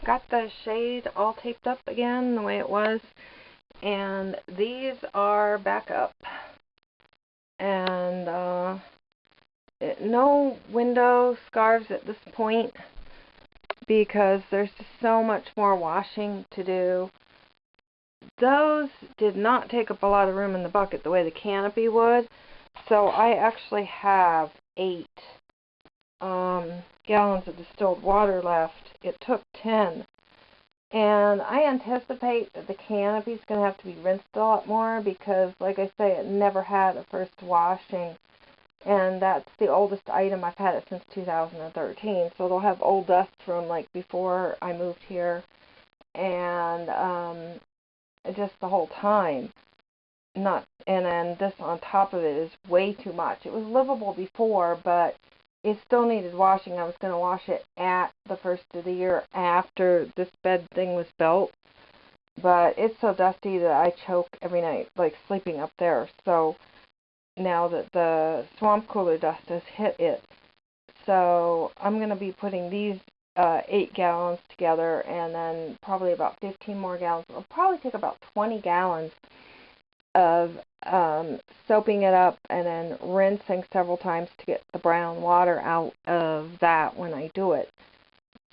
got the shade all taped up again the way it was, and these are back up. And no window scarves at this point because there's just so much more washing to do. Those did not take up a lot of room in the bucket the way the canopy would, so I actually have 8 gallons of distilled water left. It took 10. And I anticipate that the canopy is going to have to be rinsed a lot more because, like I say, it never had a first washing. And that's the oldest item. I've had it since 2013. So they'll have old dust from like before I moved here. And just the whole time. And then this on top of it is way too much. It was livable before, but it still needed washing. I was going to wash it at the first of the year after this bed thing was built. But it's so dusty that I choke every night, like sleeping up there. So now that the swamp cooler dust has hit it. So I'm going to be putting these 8 gallons together and then probably about 15 more gallons. It'll probably take about 20 gallons of soaping it up and then rinsing several times to get the brown water out of that when I do it.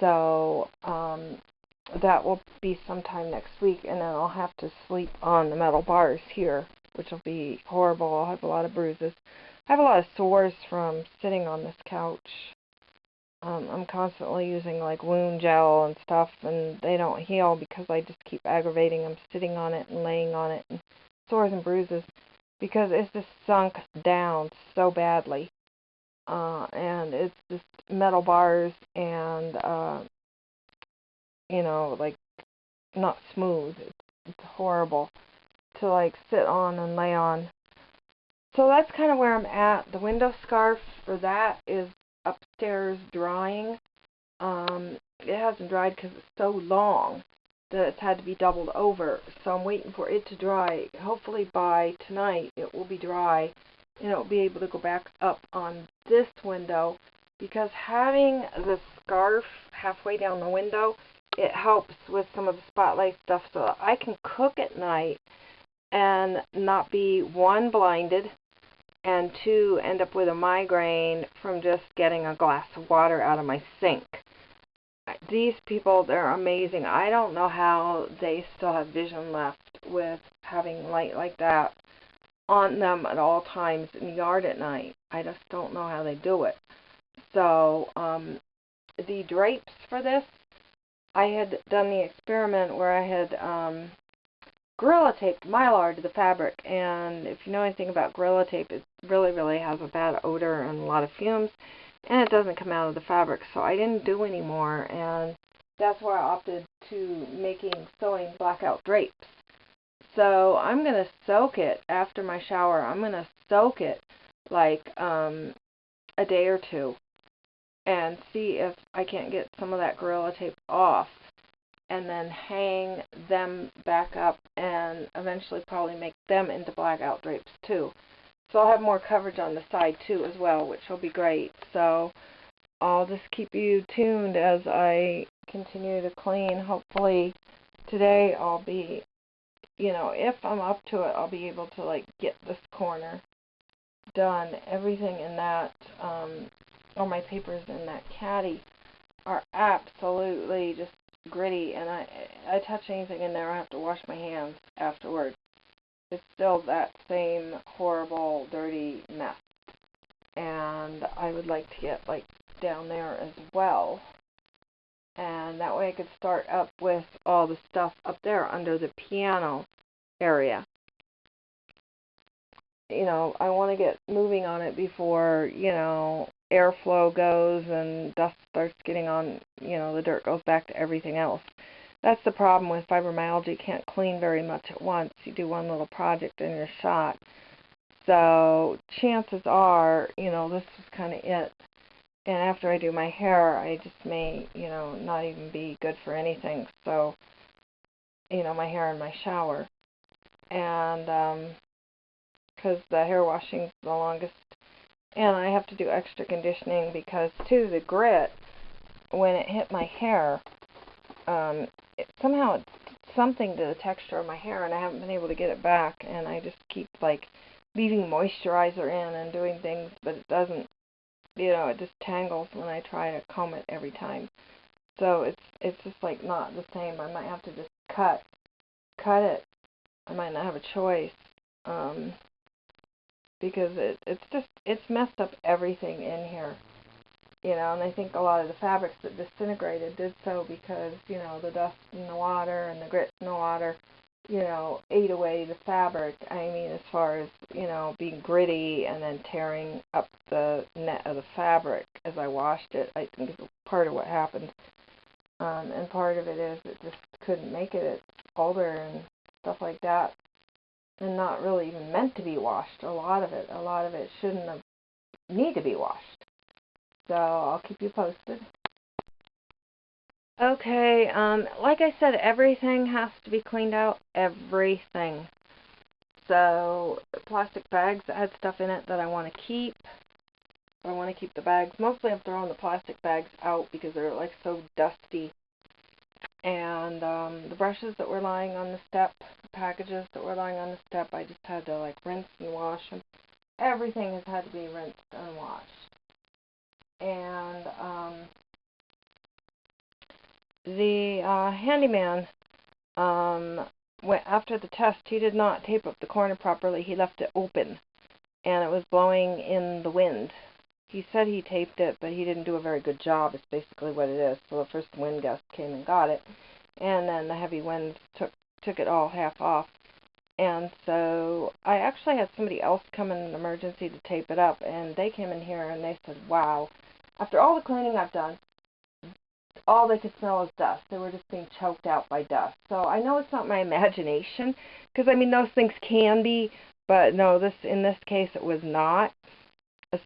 So that will be sometime next week, and then I'll have to sleep on the metal bars here, which will be horrible. I'll have a lot of bruises. I have a lot of sores from sitting on this couch. I'm constantly using like wound gel and stuff, and they don't heal because I just keep aggravating them, sitting on it and laying on it, and sores and bruises because it's just sunk down so badly. And it's just metal bars and, like not smooth. It's horrible to like sit on and lay on. So that's kind of where I'm at. The window scarf for that is upstairs drying. It hasn't dried because it's so long that it's had to be doubled over. So I'm waiting for it to dry. Hopefully by tonight it will be dry and it will be able to go back up on this window, because having the scarf halfway down the window, it helps with some of the spotlight stuff so that I can cook at night and not be, 1, blinded, and 2, end up with a migraine from just getting a glass of water out of my sink. These people, they're amazing. I don't know how they still have vision left with having light like that on them at all times in the yard at night. I just don't know how they do it. So, the drapes for this, I had done the experiment where I had Gorilla taped Mylar to the fabric, and if you know anything about Gorilla tape, it really, really has a bad odor and a lot of fumes, and it doesn't come out of the fabric, so I didn't do any more, and that's why I opted to making sewing blackout drapes. So I'm going to soak it after my shower. I'm going to soak it like a day or 2 and see if I can't get some of that Gorilla tape off, and then hang them back up and eventually probably make them into blackout drapes too. So I'll have more coverage on the side too as well, which will be great. So I'll just keep you tuned as I continue to clean. Hopefully today I'll be, if I'm up to it, I'll be able to like get this corner done. Everything in that, all my papers in that caddy are absolutely just gritty, and I touch anything in there, I have to wash my hands afterwards. It's still that same horrible, dirty mess. And I would like to get like down there as well. And that way I could start up with all the stuff up there under the piano area. I want to get moving on it before, airflow goes and dust starts getting on, the dirt goes back to everything else. That's the problem with fibromyalgia. You can't clean very much at once. You do one little project and you're shot. So chances are, this is kind of it. And after I do my hair, I just may, not even be good for anything. So, my hair and my shower. And, because the hair washing's the longest. And I have to do extra conditioning because, too, the grit, when it hit my hair, somehow it's something to the texture of my hair, and I haven't been able to get it back, and I just keep like leaving moisturizer in and doing things, but it doesn't, it just tangles when I try to comb it every time. So it's just like not the same. I might have to just cut it. I might not have a choice, because it's messed up everything in here. And I think a lot of the fabrics that disintegrated did so because, the dust in the water and the grit in the water, ate away the fabric. I mean, as far as, being gritty and then tearing up the net of the fabric as I washed it, I think is part of what happened. And part of it is it just couldn't make it. It's older and stuff like that, and not really even meant to be washed. A lot of it shouldn't have need to be washed. So I'll keep you posted. Okay, like I said, everything has to be cleaned out. Everything. So plastic bags that had stuff in it that I want to keep. I want to keep the bags. Mostly I'm throwing the plastic bags out because they're like so dusty. And the brushes that were lying on the step, the packages that were lying on the step, I just had to like rinse and wash them. Everything has had to be rinsed and washed. And the handyman, after the test, he did not tape up the corner properly. He left it open, and it was blowing in the wind. He said he taped it, but he didn't do a very good job. It's basically what it is. So the first wind gust came and got it, and then the heavy winds took it all half off. And so I actually had somebody else come in an emergency to tape it up, and they came in here and they said, wow, after all the cleaning I've done, all they could smell is dust. They were just being choked out by dust. So I know it's not my imagination, because I mean those things can be, but no, in this case it was not.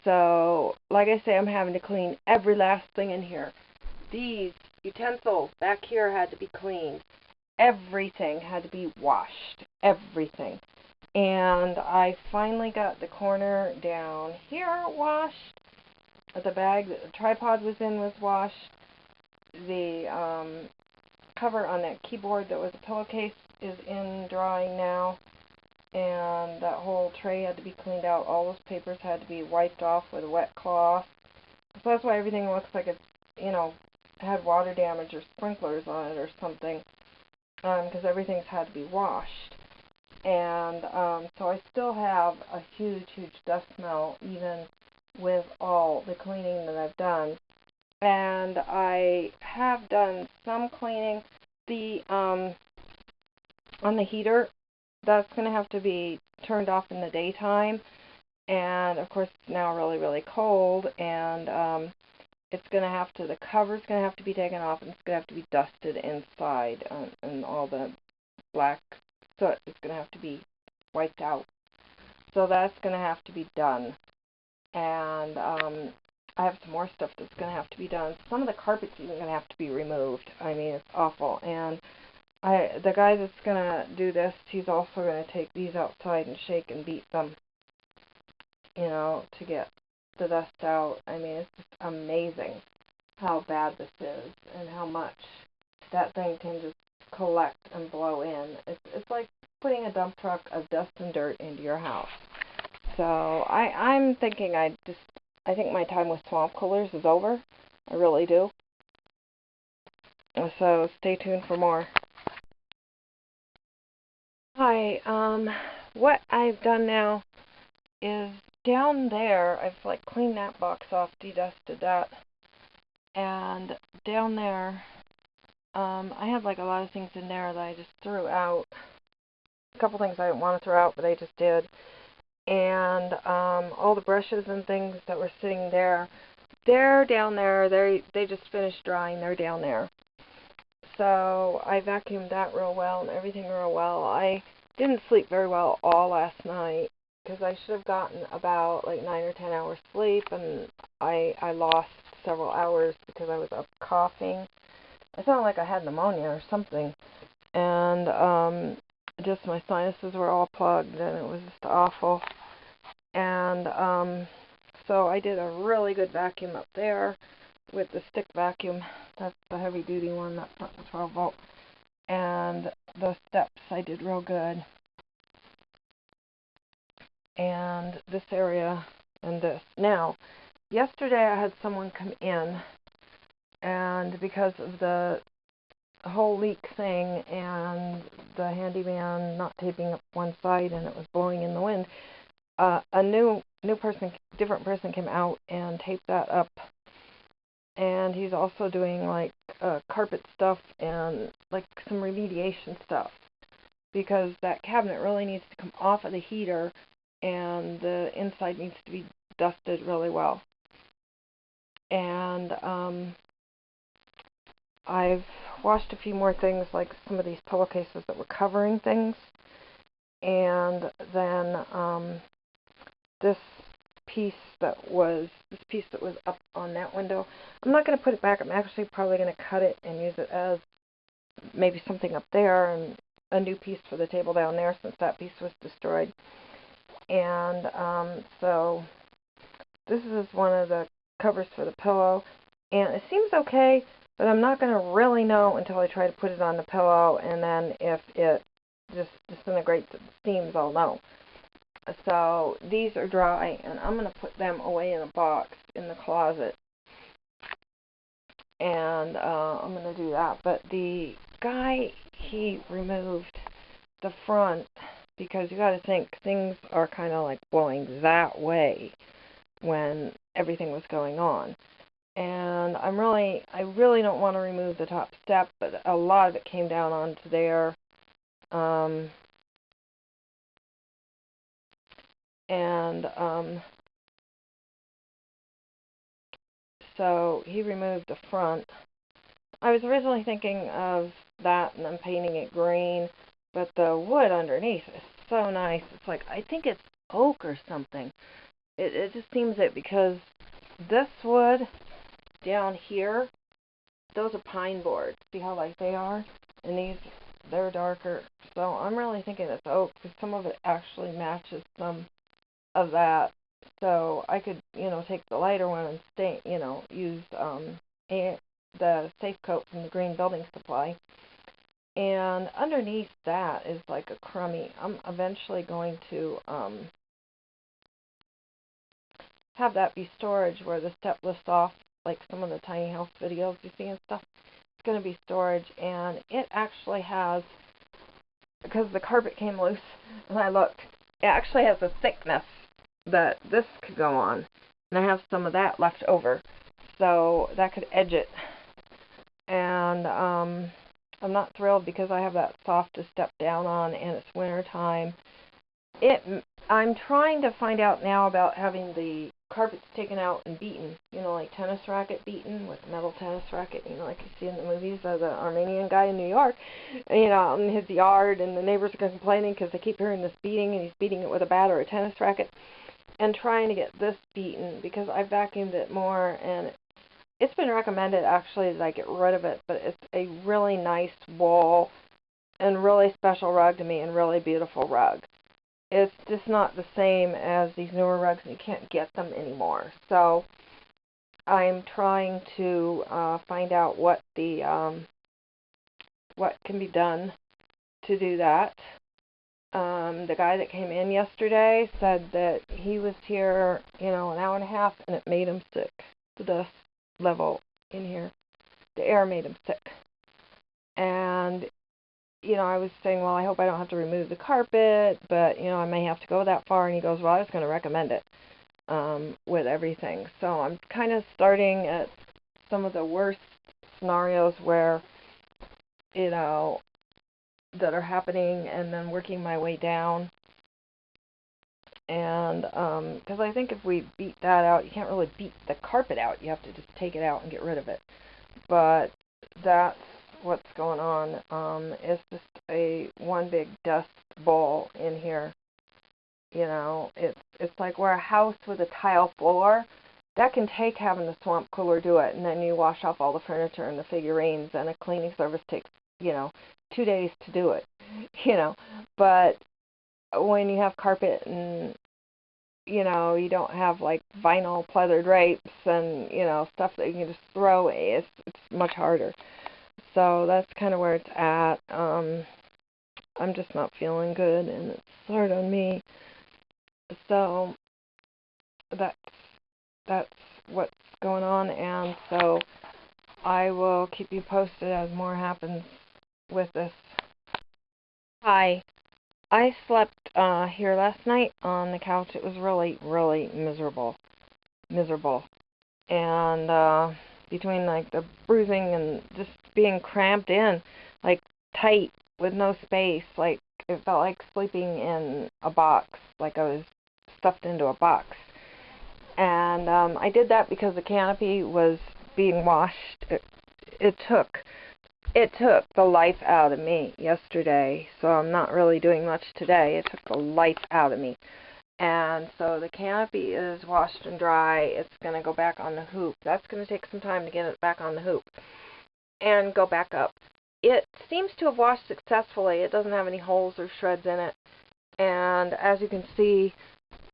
So like I say, I'm having to clean every last thing in here. These utensils back here had to be cleaned. Everything had to be washed. Everything. And I finally got the corner down here washed. The bag that the tripod was in was washed. The cover on that keyboard that was a pillowcase is in drying now. And that whole tray had to be cleaned out. All those papers had to be wiped off with a wet cloth. So that's why everything looks like it's, had water damage or sprinklers on it or something. Because everything's had to be washed. And so I still have a huge, huge dust smell, even with all the cleaning that I've done. And I have done some cleaning. On the heater, that's going to have to be turned off in the daytime. And of course it's now really, really cold, and it's going to have to, the cover's going to have to be taken off, and it's going to have to be dusted inside, and all the black soot is going to have to be wiped out. So that's going to have to be done. And I have some more stuff that's going to have to be done. Some of the carpet's even going to have to be removed. I mean, it's awful. And the guy that's going to do this, he's also going to take these outside and shake and beat them, to get the dust out. I mean, it's just amazing how bad this is and how much that thing can just collect and blow in. It's like putting a dump truck of dust and dirt into your house. So I'm thinking I think my time with swamp coolers is over. I really do. So stay tuned for more. Hi, what I've done now is down there, I've like cleaned that box off, de-dusted that, and down there, I had like a lot of things in there that I just threw out. A couple things I didn't want to throw out, but I just did. And all the brushes and things that were sitting there, they're down there. They just finished drying. They're down there. So I vacuumed that real well and everything real well. I didn't sleep very well all last night because I should have gotten about like 9 or 10 hours sleep, and I lost several hours because I was up coughing. I sounded like I had pneumonia or something, and just my sinuses were all plugged, and it was just awful. And so I did a really good vacuum up there with the stick vacuum That's the heavy duty one. That's not the 12 volt. And the steps I did real good. And this area and this. Now, yesterday I had someone come in, and because of the whole leak thing and the handyman not taping up one side and it was blowing in the wind, a different person came out and taped that up. And he's also doing like carpet stuff and like some remediation stuff, because that cabinet really needs to come off of the heater and the inside needs to be dusted really well. And I've washed a few more things, like some of these pillowcases that were covering things, and then this piece that was up on that window. I'm not going to put it back. I'm actually probably going to cut it and use it as maybe something up there and a new piece for the table down there, since that piece was destroyed. And so this is one of the covers for the pillow, and it seems okay, but I'm not going to really know until I try to put it on the pillow, and then if it just disintegrates and steams, I'll know. So these are dry, and I'm going to put them away in a box in the closet, and I'm going to do that. But the guy, he removed the front, because you got to think things are kind of like blowing that way when everything was going on. And I really don't want to remove the top step, but a lot of it came down onto there. So he removed the front. I was originally thinking of that and then painting it green, but the wood underneath is so nice. It's like, I think it's oak or something. It just seems it, because this wood down here, those are pine boards. See how light they are? And these, they're darker. So I'm really thinking it's oak, because some of it actually matches some of that. So I could, take the lighter one and use the safe coat from the Green Building Supply. And underneath that is like a crummy. I'm eventually going to have that be storage, where the step lifts off, like some of the tiny house videos you see and stuff. It's going to be storage, and it actually has, because the carpet came loose and I looked, it actually has a thickness that this could go on, and I have some of that left over, so that could edge it. And I'm not thrilled, because I have that soft to step down on, and it's winter time. I'm trying to find out now about having the carpets taken out and beaten, like tennis racket beaten with a metal tennis racket, like you see in the movies of the Armenian guy in New York, out in his yard, and the neighbors are complaining because they keep hearing this beating, and he's beating it with a bat or a tennis racket, and trying to get this beaten, because I vacuumed it more, and it's been recommended actually that I get rid of it, but it's a really nice wall and really special rug to me, and really beautiful rug. It's just not the same as these newer rugs, and you can't get them anymore. So I'm trying to find out what can be done to do that. The guy that came in yesterday said that he was here, an hour and a half, and it made him sick. The dust level in here, the air made him sick. And I was saying, well, I hope I don't have to remove the carpet, but, I may have to go that far. And he goes, well, I was going to recommend it with everything. So I'm kind of starting at some of the worst scenarios where, that are happening, and then working my way down. And because I think if we beat that out, you can't really beat the carpet out. You have to just take it out and get rid of it. But that's what's going on. It's just one big dust ball in here. It's like we're a house with a tile floor. That can take having the swamp cooler do it, and then you wash off all the furniture and the figurines, and a cleaning service takes 2 days to do it. But when you have carpet and you know, you don't have like vinyl pleather drapes and, you know, stuff that you can just throw away. It's much harder. So that's kind of where it's at. I'm just not feeling good, and it's hard on me. So that's what's going on, and so I will keep you posted as more happens with this. Hi. I slept here last night on the couch. It was really, really miserable. Miserable. And between like the bruising and just being cramped in, like tight with no space, like it felt like sleeping in a box, like I was stuffed into a box. And I did that because the canopy was being washed. It took the life out of me yesterday, so I'm not really doing much today. It took the life out of me. And so the canopy is washed and dry. It's going to go back on the hoop. That's going to take some time to get it back on the hoop and go back up. It seems to have washed successfully. It doesn't have any holes or shreds in it. And as you can see,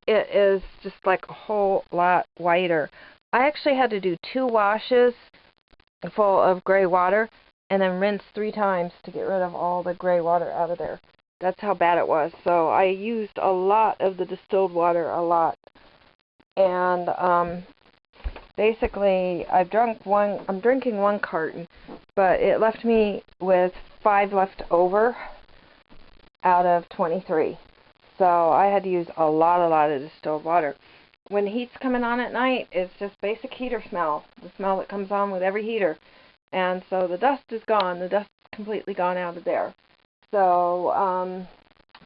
it is just like a whole lot whiter. I actually had to do 2 washes full of gray water and then rinse 3 times to get rid of all the gray water out of there. That's how bad it was. So I used a lot of the distilled water, a lot. And basically I'm drinking 1 carton, but it left me with 5 left over out of 23. So I had to use a lot of distilled water. When heat's coming on at night, it's just basic heater smell, the smell that comes on with every heater. And so the dust is gone. The dust is completely gone out of there. So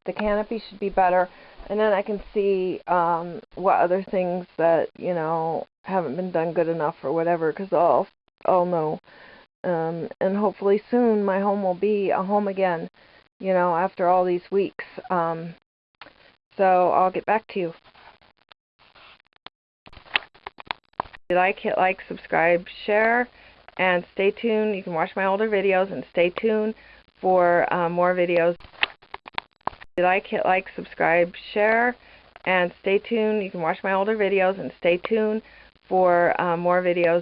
the canopy should be better. And then I can see what other things that, you know, haven't been done good enough or whatever, because I'll know. And hopefully soon my home will be a home again, you know, after all these weeks. So I'll get back to you. If you like, hit like, subscribe, share, and stay tuned. You can watch my older videos and stay tuned for more videos. If you like, hit like, subscribe, share, and stay tuned. You can watch my older videos and stay tuned for more videos.